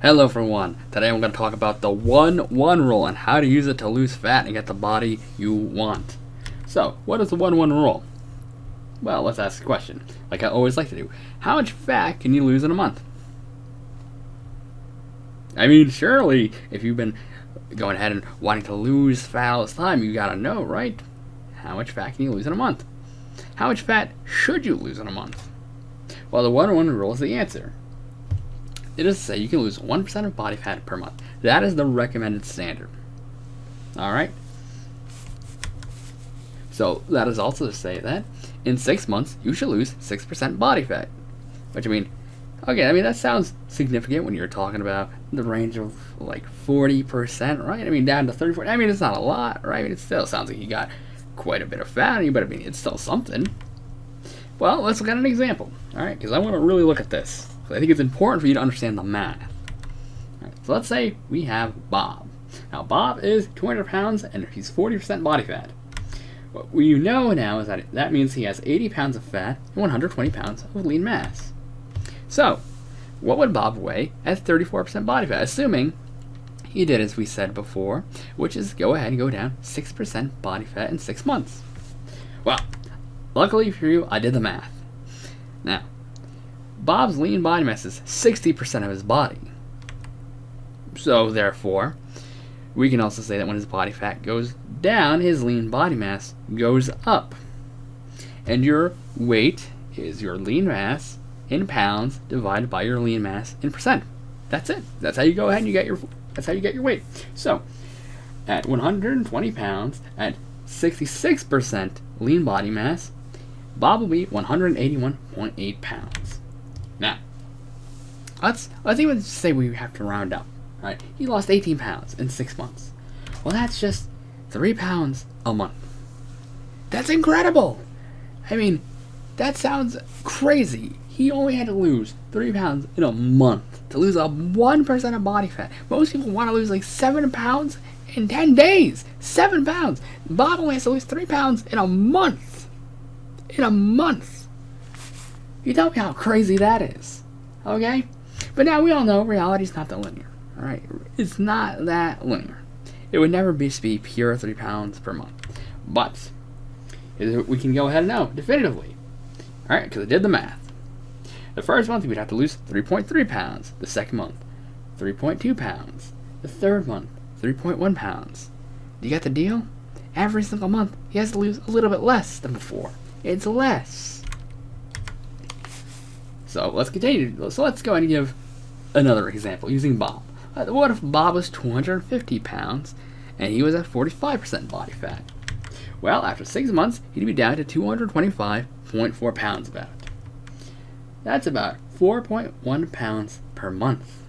Hello everyone, today I'm going to talk about the 1-1 rule and how to use it to lose fat and get the body you want. So, what is the 1-1 rule? Well, let's ask a question, like I always like to do. How much fat can you lose in a month? I mean, surely, if you've been going ahead and wanting to lose fat all this time, you gotta know, right? How much fat can you lose in a month? How much fat should you lose in a month? Well, the 1-1 rule is the answer. It is to say you can lose 1% of body fat per month. That is the recommended standard. Alright? So, that is also to say that in 6 months, you should lose 6% body fat. Which, that sounds significant when you're talking about the range of like 40%, right? Down to 30, 40. It's not a lot, right? It still sounds like you got quite a bit of fat on you, but it's still something. Well, let's look at an example, alright? Because I want to really look at this. I think it's important for you to understand the math. Right, so let's say we have Bob. Now Bob is 200 pounds and he's 40% body fat. What we know now is that means he has 80 pounds of fat and 120 pounds of lean mass. So, what would Bob weigh at 34% body fat? Assuming he did as we said before, which is go ahead and go down 6% body fat in 6 months. Well, luckily for you, I did the math. Now, Bob's lean body mass is 60% of his body. So, therefore, we can also say that when his body fat goes down, his lean body mass goes up. And your weight is your lean mass in pounds divided by your lean mass in percent. That's it. That's how you go ahead and you get your weight. So, at 120 pounds, at 66% lean body mass, Bob will be 181.8 pounds. Now, let's even say we have to round up, right? He lost 18 pounds in 6 months. Well, that's just 3 pounds a month. That's incredible! That sounds crazy. He only had to lose 3 pounds in a month to lose 1% of body fat. Most people want to lose like 7 pounds in 10 days. 7 pounds. Bob only has to lose 3 pounds in a month. In a month. You tell me how crazy that is, okay? But now we all know reality's not that linear, all right? It's not that linear. It would never be pure 3 pounds per month. But we can go ahead and know definitively, all right? Because I did the math. The first month we'd have to lose 3.3 pounds. The second month, 3.2 pounds. The third month, 3.1 pounds. Do you get the deal? Every single month he has to lose a little bit less than before. It's less. So let's continue. So let's go ahead and give another example using Bob. What if Bob was 250 pounds and he was at 45% body fat? Well, after 6 months, he'd be down to 225.4 pounds about. That's about 4.1 pounds per month.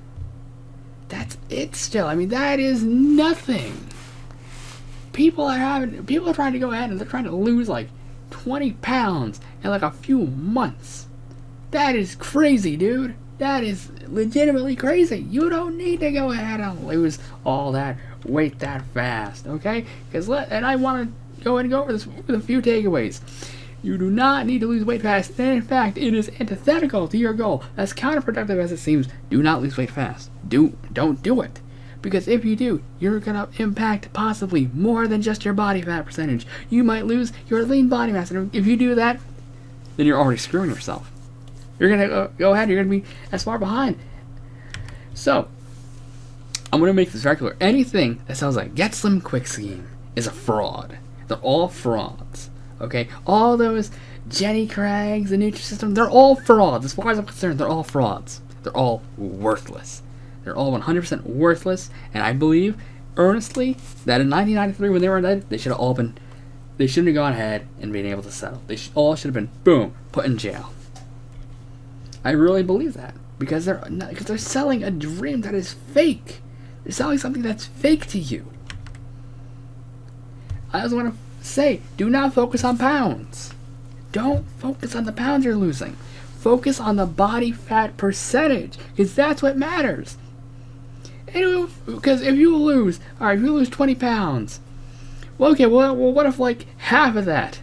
That's it still. That is nothing. People are trying to go ahead and they're trying to lose like 20 pounds in like a few months. That is crazy, dude. That is legitimately crazy. You don't need to go ahead and lose all that weight that fast, okay? And I want to go ahead and go over this with a few takeaways. You do not need to lose weight fast. And in fact, it is antithetical to your goal. As counterproductive as it seems, do not lose weight fast. Don't do it. Because if you do, you're going to impact possibly more than just your body fat percentage. You might lose your lean body mass. And if you do that, then you're already screwing yourself. You're going to go ahead, you're going to be as far behind. So, I'm going to make this very clear. Anything that sounds like Get Slim Quick scheme is a fraud. They're all frauds. Okay? All those Jenny Craigs and Nutrisystem, they're all frauds. As far as I'm concerned, they're all frauds. They're all worthless. They're all 100% worthless. And I believe, earnestly, that in 1993 when they were indicted, they shouldn't have gone ahead and been able to settle. They all should have been, boom, put in jail. I really believe that because they're selling a dream that is fake. They're selling something that's fake to you. I also want to say, do not focus on pounds. Don't focus on the pounds you're losing. Focus on the body fat percentage because that's what matters. Because if you lose 20 pounds, well, okay, well, what if like half of that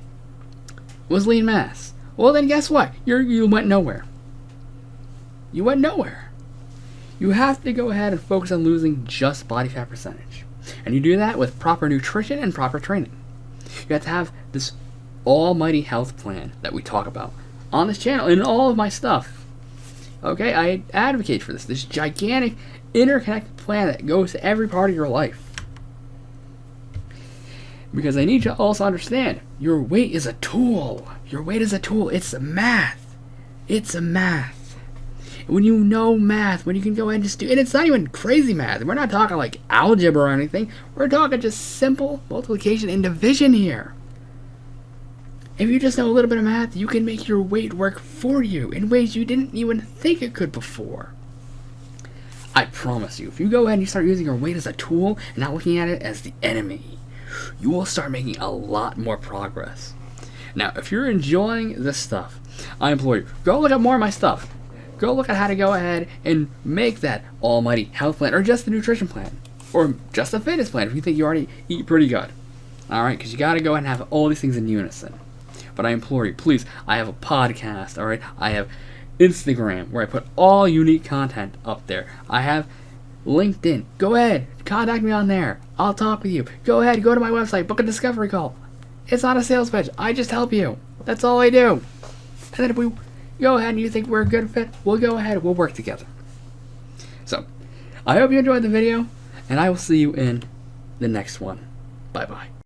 was lean mass? Well, then guess what? You went nowhere. You went nowhere. you have to go ahead and focus on losing just body fat percentage. And you do that with proper nutrition and proper training. You have to have this almighty health plan that we talk about on this channel and in all of my stuff. Okay, I advocate for this gigantic interconnected plan that goes to every part of your life. Because I need you to also understand, your weight is a tool. Your weight is a tool. It's a math. It's a math. When you know math, when you can go ahead and just do, and it's not even crazy math. We're not talking like algebra or anything. We're talking just simple multiplication and division here. If you just know a little bit of math, you can make your weight work for you in ways you didn't even think it could before. I promise you, if you go ahead and you start using your weight as a tool and not looking at it as the enemy, you will start making a lot more progress. Now, if you're enjoying this stuff, I implore you, go look at more of my stuff. Go look at how to go ahead and make that almighty health plan, or just the nutrition plan, or just a fitness plan if you think you already eat pretty good. Alright, because you got to go ahead and have all these things in unison. But I implore you, please, I have a podcast, alright? I have Instagram, where I put all unique content up there. I have LinkedIn. Go ahead, contact me on there. I'll talk with you. Go ahead, go to my website, book a discovery call. It's not a sales pitch. I just help you. That's all I do. And then if we go ahead and you think we're a good fit, we'll go ahead, we'll work together. So, I hope you enjoyed the video, and I will see you in the next one. Bye-bye.